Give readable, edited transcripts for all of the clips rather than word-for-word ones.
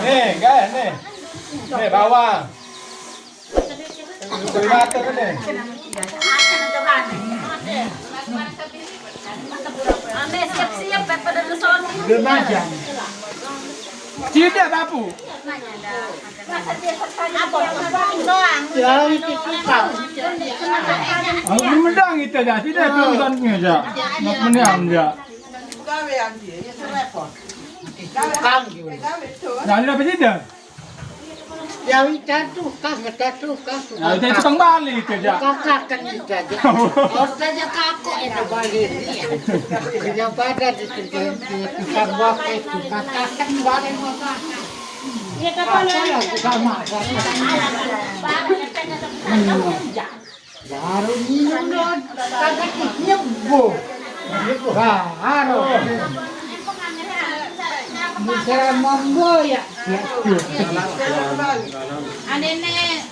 Nih, kan nih. Nih bawang. Beri mata kan nih. Ame siap-siap pada reson. Gemajang. Tidak bapu. Jauh itu kau. Aku mendang itu aja, tidak perusannya aja. Nak menang aja. Nah, ini apa tidak? Jauh itu kau, kau. Nah, itu tukang balik itu aja. Kakak kan itu aja. Orangnya kaku itu balik. Yang pada di tukang waktu itu kakak kan balik makan. Iya kapal. Sama. Baru minum dong. Kakak nyebbu. Baru. Bisa mambo ya. Anene.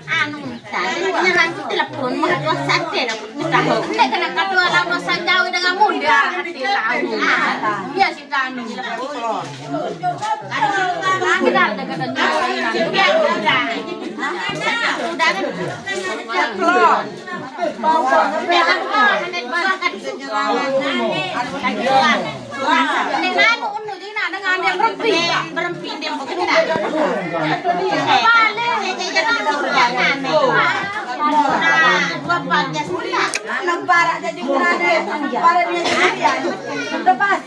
Anu, tadi nyerang itu telepon mau saja nak kita. Nek kena kadua lama saja dengan muda. Iya sih kanu. Kita ada katanya. Udah kan. Keluar. Nek nanu unu di nak dengan yang berempi dia mau kita. Nampak jadi berada, para dia jadi lepas.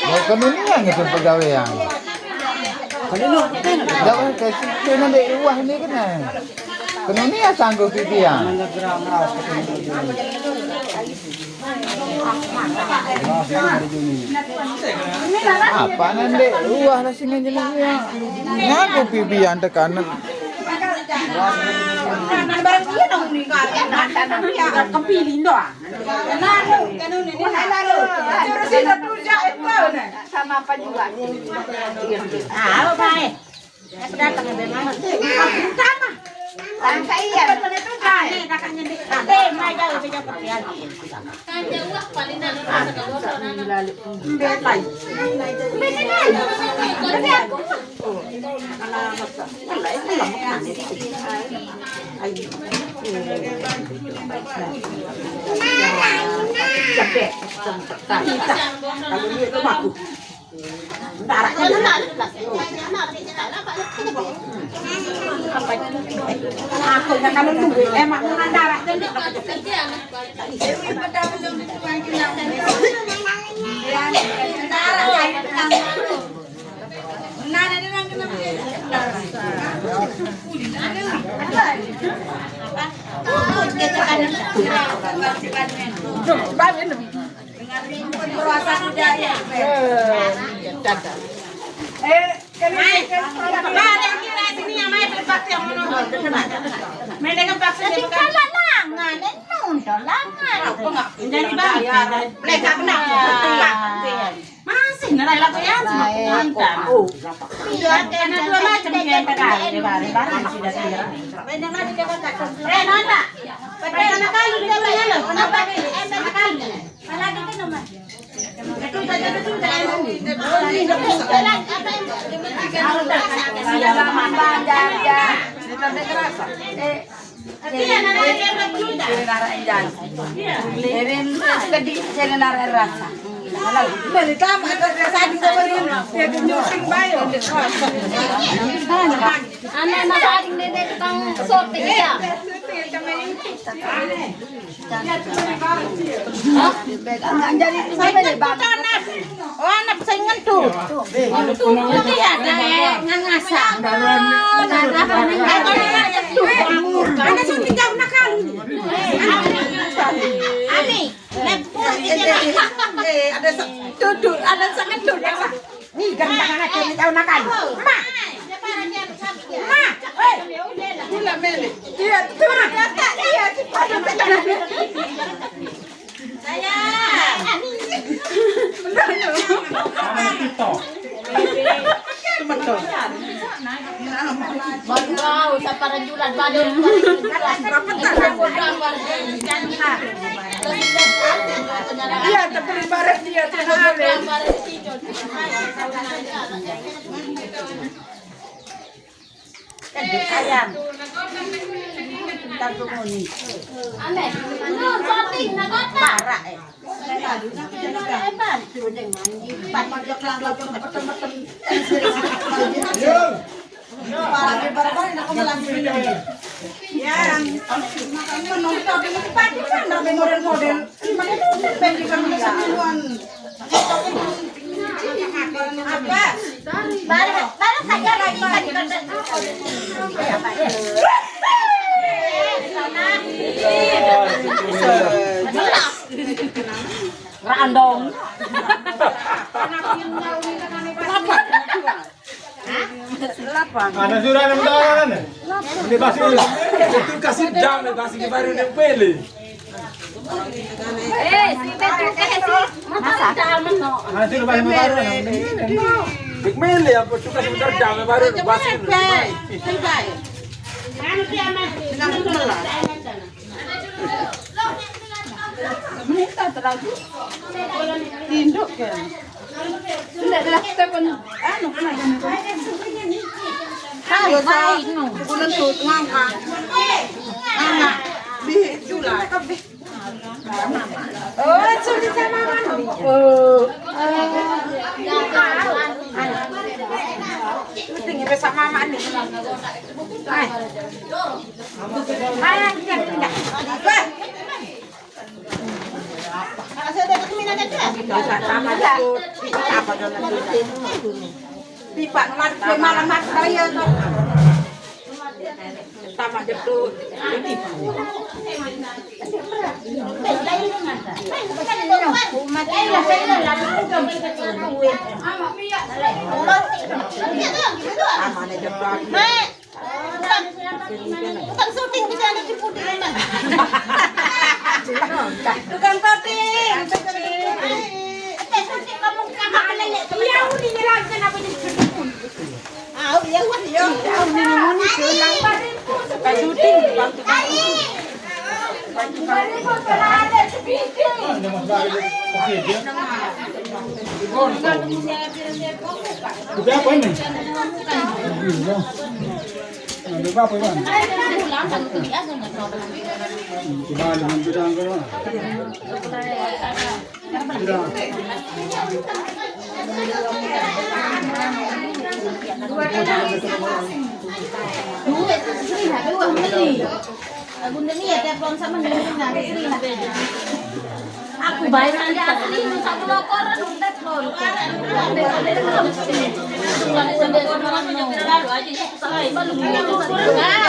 Mau kemudian itu pegawaian. Kalau jangan kasih kena dek uah ini kena. Kemudian sanggup pipian. Apa nanti uah lah sini jenisnya. Ngaku pipian tekanan. Barang dia dong ni kan, kepilih doang. Sama apa juga. Ah, baik. Aku datang dari mana? Sama. Tangkai ya. Ini kakaknya di. Mai jauh ke jauh pergi. Kan jauh lah paling dalam rasa kalau sana. Betai. Betai. Aku nak kalau tunggu, emak nak darah jadi. Masih nilai lagu ya mantap. Iya, karena dua macam yang terkait di barang sudah siap. Nanda, pada nakal dia bayar kenapa nakal? Malagi kan nama. Itu saja itu jangan. Anak masaring dede tukang sote ya. Jadi sampai di bawah. Oh anak saingan tuh. Itu ya ngangasah. Ada sudah nakal ada duduk, ada sangat duduk. Nih, gantangan aja ini tahu nakal. Ma. Ma. Gula mele. Iya, turun. Iya, cepat. Saya. Bangau sa parajulan badon. Iya, tapi barat dia tenang. Ayam. Tahu ni. Ame. No, sorting na kota. Parah. Baru saja lagi Randong. Ada surat yang tawaran. Ini pasti Itu kasih jam, kasih baru yang pilih. si betul ke si. Masa daman no. ada surat yang tawaran. Big milih apa tuh kasih bentar jam baru pasti. Tinduk kan. Tidak dah kita pun anu kena jangan. Ayo sa. Bulan tu ngangka. Ngangka. Di julai kabe. Oh, sudah sama mana? Oh. Tinggal bersama mama ni. Hai. Hai, tidak. Pipa malam kaya tu. Sama jatuh. Bukan syuting bisa ada di putih. Tukang pating. Syuting kamu kakak nenek. Iya, uni nyelang kenapa jadi syuting? Ah, iya wah iya. Uni uni senang pating. Suka syuting bang tukang syuting. Ada masalah oke dia. Udah apa ini? Ada apa bang? Coba dengan bidang kau. Aku bayar nanti asli satu lokoran udah keluar. Sampai